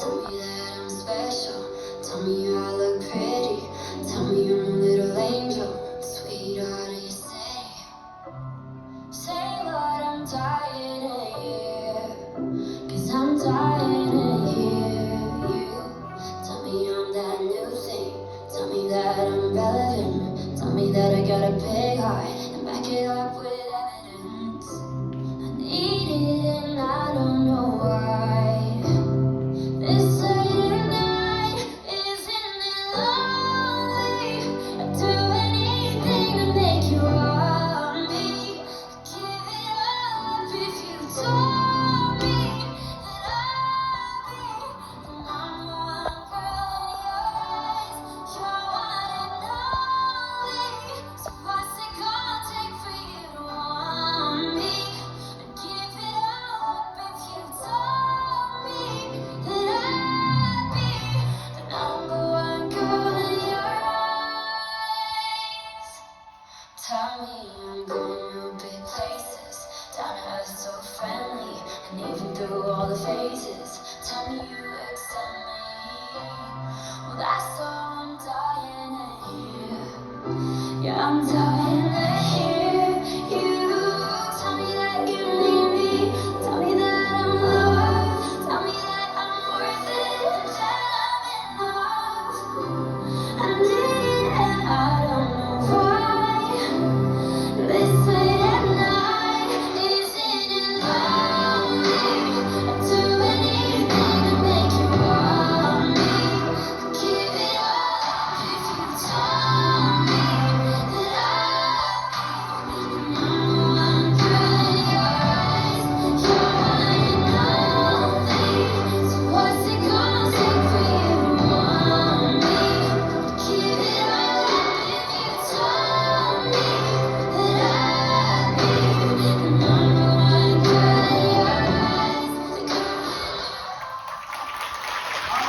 Tell me that I'm special. Tell me I look pretty. Tell me I'm a little angel. Sweetheart, you say. Say what I'm dying to hear. Cause I'm dying to hear you. Tell me I'm that new thing. Tell me that I'm relevant. Tell me that I got a big heart. And back it up with evidence. I need it and I don't know why. This late at night, isn't it lonely? I'd do anything to make you want me. Give it up if you told me that I'd be the number one girl in your eyes. You're one and only. So what's it gonna take for you to want me? I'd give it up if you told me that I'd be the number one girl in your eyes. Tell me I'm going to big places, down to earth so friendly, and even through all the phases. Tell me you accept me. Well, that's all I'm dying to hear. Yeah, I'm dying.